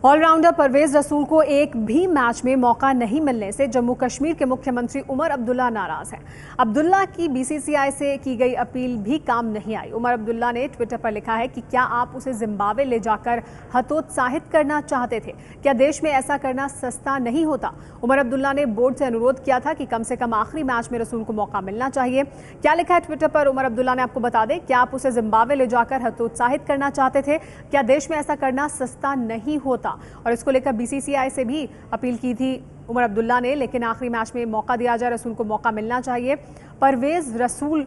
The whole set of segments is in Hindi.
ऑलराउंडर परवेज रसूल को एक भी मैच में मौका नहीं मिलने से जम्मू कश्मीर के मुख्यमंत्री उमर अब्दुल्ला नाराज हैं। अब्दुल्ला की बीसीसीआई से की गई अपील भी काम नहीं आई। उमर अब्दुल्ला ने ट्विटर पर लिखा है कि क्या आप उसे जिम्बाब्वे ले जाकर हतोत्साहित करना चाहते थे? क्या देश में ऐसा करना सस्ता नहीं होता? उमर अब्दुल्ला ने बोर्ड से अनुरोध किया था कि कम से कम आखिरी मैच में रसूल को मौका मिलना चाहिए। क्या लिखा है ट्विटर पर उमर अब्दुल्ला ने, आपको बता दें। क्या आप उसे जिम्बाब्वे ले जाकर हतोत्साहित करना चाहते थे? क्या देश में ऐसा करना सस्ता नहीं होता? और इसको लेकर बीसीसीआई से भी अपील की थी उमर अब्दुल्ला ने, लेकिन आखिरी मैच में मौका दिया जाए, रसूल को मौका मिलना चाहिए। परवेज रसूल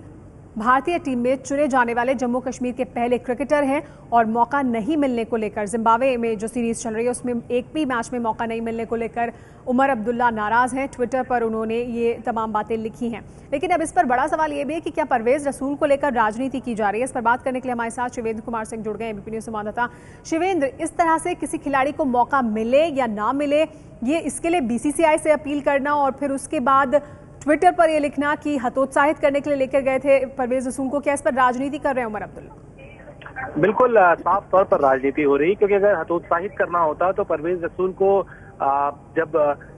भारतीय टीम में चुने जाने वाले जम्मू कश्मीर के पहले क्रिकेटर हैं और मौका नहीं मिलने को लेकर जिम्बाब्वे में जो सीरीज चल रही है उसमें एक भी मैच में मौका नहीं मिलने को लेकर उमर अब्दुल्ला नाराज हैं। ट्विटर पर उन्होंने ये तमाम बातें लिखी हैं। लेकिन अब इस पर बड़ा सवाल ये भी है कि क्या परवेज रसूल को लेकर राजनीति की जा रही है? इस पर बात करने के लिए हमारे साथ शिवेंद्र कुमार सिंह जुड़ गए, एबीपी न्यूज संवाददाता। शिवेंद्र, इस तरह से किसी खिलाड़ी को मौका मिले या ना मिले, ये इसके लिए बीसीसीआई से अपील करना और फिर उसके बाद ट्विटर पर यह लिखना कि हतोत्साहित करने के लिए लेकर गए थे परवेज रसूल को, क्या इस पर राजनीति कर रहे हैं उमर अब्दुल्ला? बिल्कुल साफ तौर पर राजनीति हो रही, क्योंकि अगर हतोत्साहित करना होता तो परवेज रसूल को जब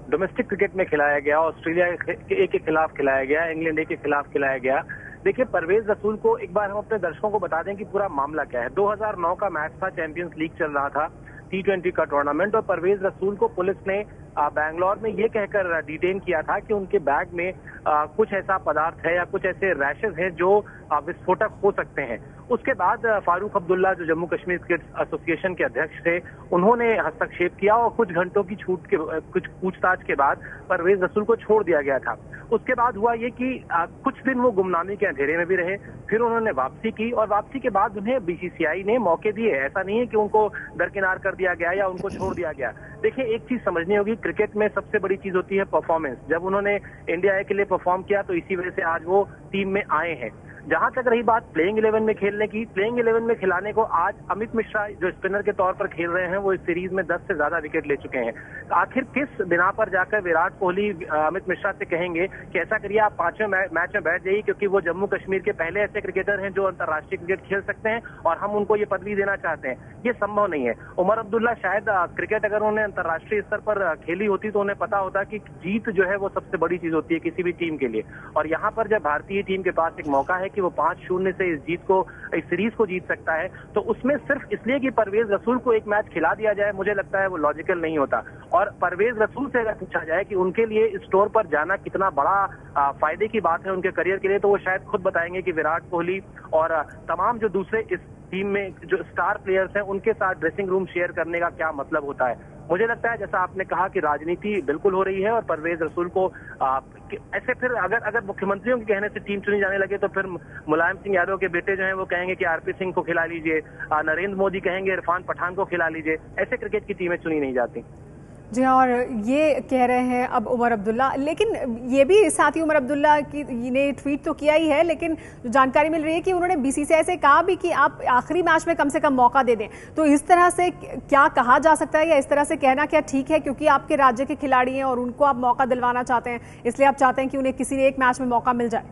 डोमेस्टिक क्रिकेट में खिलाया गया, ऑस्ट्रेलिया ए के खिलाफ खिलाया गया, इंग्लैंड ए के खिलाफ खिलाया गया। देखिए, परवेज रसूल को एक बार हम अपने दर्शकों को बता दें कि पूरा मामला क्या है। 2009 का मैच था, चैंपियंस लीग चल रहा था, T20 का टूर्नामेंट, और परवेज रसूल को पुलिस ने बैंगलोर में ये कहकर डिटेन किया था कि उनके बैग में कुछ ऐसा पदार्थ है या कुछ ऐसे रैशेज हैं जो विस्फोटक हो सकते हैं। उसके बाद फारूक अब्दुल्ला, जो जम्मू कश्मीर क्रिकेट एसोसिएशन के अध्यक्ष थे, उन्होंने हस्तक्षेप किया और कुछ घंटों की कुछ पूछताछ के बाद परवेज रसूल को छोड़ दिया गया था। उसके बाद हुआ ये कि कुछ दिन वो गुमनामी के अंधेरे में भी रहे, फिर उन्होंने वापसी की और वापसी के बाद उन्हें बीसीसीआई ने मौके दिए। ऐसा नहीं है कि उनको दरकिनार कर दिया गया या उनको छोड़ दिया गया। देखिए, एक चीज समझनी होगी, क्रिकेट में सबसे बड़ी चीज होती है परफॉर्मेंस। जब उन्होंने इंडिया ए के लिए परफॉर्म किया तो इसी वजह से आज वो टीम में आए हैं। जहां तक रही बात प्लेइंग 11 में खेलने की, प्लेइंग 11 में खिलाने को आज अमित मिश्रा जो स्पिनर के तौर पर खेल रहे हैं, वो इस सीरीज में 10 से ज्यादा विकेट ले चुके हैं। आखिर किस बिना पर जाकर विराट कोहली अमित मिश्रा से कहेंगे कि ऐसा करिए, आप 5वें मैच में बैठ जाइए, क्योंकि वो जम्मू कश्मीर के पहले ऐसे क्रिकेटर हैं जो अंतर्राष्ट्रीय क्रिकेट खेल सकते हैं और हम उनको ये पदवी देना चाहते हैं। ये संभव नहीं है। उमर अब्दुल्ला शायद क्रिकेट अगर उन्होंने अंतर्राष्ट्रीय स्तर पर खेली होती तो उन्हें पता होता कि जीत जो है वो सबसे बड़ी चीज होती है किसी भी टीम के लिए। और यहाँ पर जब भारतीय टीम के पास एक मौका है कि वो 5-0 से इस सीरीज को जीत सकता है, तो उसमें सिर्फ इसलिए कि परवेज रसूल को एक मैच खिला दिया जाए, मुझे लगता है वो लॉजिकल नहीं होता। और परवेज रसूल से अगर पूछा जाए कि उनके लिए इस टूर पर जाना कितना बड़ा फायदे की बात है उनके करियर के लिए, तो वो शायद खुद बताएंगे कि विराट कोहली और तमाम जो दूसरे इस टीम में जो स्टार प्लेयर्स हैं उनके साथ ड्रेसिंग रूम शेयर करने का क्या मतलब होता है। मुझे लगता है, जैसा आपने कहा, कि राजनीति बिल्कुल हो रही है और परवेज रसूल को ऐसे फिर अगर मुख्यमंत्रियों के कहने से टीम चुनी जाने लगे तो फिर मुलायम सिंह यादव के बेटे जो हैं वो कहेंगे कि आरपी सिंह को खिला लीजिए, नरेंद्र मोदी कहेंगे इरफान पठान को खिला लीजिए। ऐसे क्रिकेट की टीमें चुनी नहीं जाती। जी, और ये कह रहे हैं अब उमर अब्दुल्ला, लेकिन ये भी साथी उमर अब्दुल्ला ने ट्वीट तो किया ही है, लेकिन जानकारी मिल रही है कि उन्होंने बीसीसीआई से कहा भी कि आप आखिरी मैच में कम से कम मौका दे दें। तो इस तरह से क्या कहा जा सकता है या इस तरह से कहना क्या ठीक है, क्योंकि आपके राज्य के खिलाड़ी हैं और उनको आप मौका दिलवाना चाहते हैं, इसलिए आप चाहते हैं कि उन्हें किसी एक मैच में मौका मिल जाए?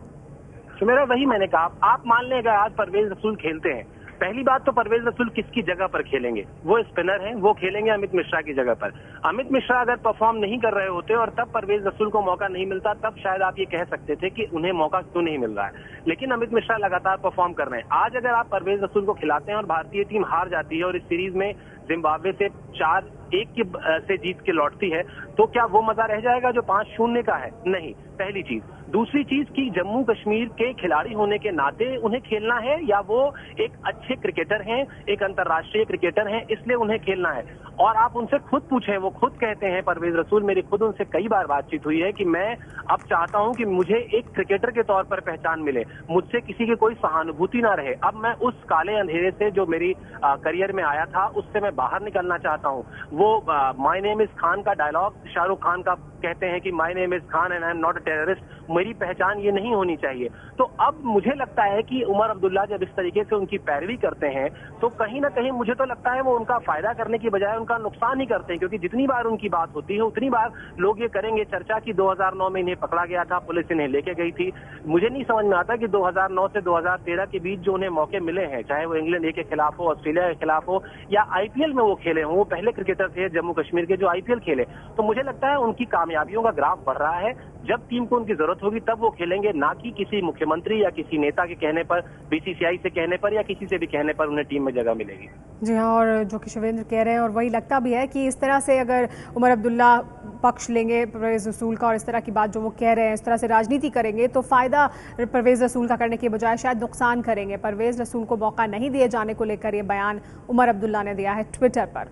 तो मेरा वही मैंने कहा, आप मान लें अगर आज परवेज रसूल खेलते हैं, पहली बात तो परवेज रसूल किसकी जगह पर खेलेंगे? वो स्पिनर हैं, वो खेलेंगे अमित मिश्रा की जगह पर। अमित मिश्रा अगर परफॉर्म नहीं कर रहे होते और तब परवेज रसूल को मौका नहीं मिलता, तब शायद आप ये कह सकते थे कि उन्हें मौका क्यों नहीं मिल रहा है। लेकिन अमित मिश्रा लगातार परफॉर्म कर रहे हैं। आज अगर आप परवेज रसूल को खिलाते हैं और भारतीय टीम हार जाती है और इस सीरीज में जिम्बाब्वे से 4-1 से जीत के लौटती है, तो क्या वो मजा रह जाएगा जो 5-0 का है? नहीं, पहली चीज। दूसरी चीज कि जम्मू कश्मीर के खिलाड़ी होने के नाते उन्हें खेलना है, या वो एक अच्छे क्रिकेटर हैं, एक अंतर्राष्ट्रीय क्रिकेटर हैं, इसलिए उन्हें खेलना है। और आप उनसे खुद पूछें, वो खुद कहते हैं, परवेज रसूल, मेरी खुद उनसे कई बार बातचीत हुई है कि मैं अब चाहता हूं कि मुझे एक क्रिकेटर के तौर पर पहचान मिले, मुझसे किसी की कोई सहानुभूति ना रहे। अब मैं उस काले अंधेरे से जो मेरी करियर में आया था उससे मैं बाहर निकलना चाहता हूं। वो माय नेम इज खान का डायलॉग शाहरुख खान का कहते हैं कि my name is Khan and I am not a terrorist, मेरी पहचान ये नहीं होनी चाहिए। तो अब मुझे लगता है कि उमर अब्दुल्ला जब इस तरीके से उनकी पैरवी करते हैं तो कहीं ना कहीं मुझे तो लगता है वो उनका फायदा करने की बजाय उनका नुकसान ही करते हैं, क्योंकि जितनी बार उनकी बात होती है उतनी बार लोग ये करेंगे चर्चा की 2009 में इन्हें पकड़ा गया था, पुलिस इन्हें लेके गई थी। मुझे नहीं समझ में आता कि 2009 से 2013 के बीच जो उन्हें मौके मिले हैं, चाहे वो इंग्लैंड ए के खिलाफ हो, ऑस्ट्रेलिया के खिलाफ हो या आईपीएल में वो खेले हों, वो पहले क्रिकेटर थे जम्मू कश्मीर के जो आईपीएल खेले, तो मुझे लगता है उनकी कामयाबियों का ग्राफ बढ़ रहा है। जब टीम को उनकी जरूरत होगी तब वो खेलेंगे, ना कि किसी मुख्यमंत्री या किसी नेता के कहने पर, बीसीसीआई से कहने पर या किसी से भी कहने पर उन्हें टीम में जगह मिलेगी। जी हाँ, और जो कि शिवेंद्र कह रहे हैं और वही लगता भी है कि इस तरह से अगर उमर अब्दुल्ला पक्ष लेंगे परवेज रसूल का और इस तरह की बात जो वो कह रहे हैं, इस तरह से राजनीति करेंगे तो फायदा परवेज रसूल का करने के बजाय शायद नुकसान करेंगे। परवेज रसूल को मौका नहीं दिए जाने को लेकर ये बयान उमर अब्दुल्ला ने दिया है ट्विटर पर।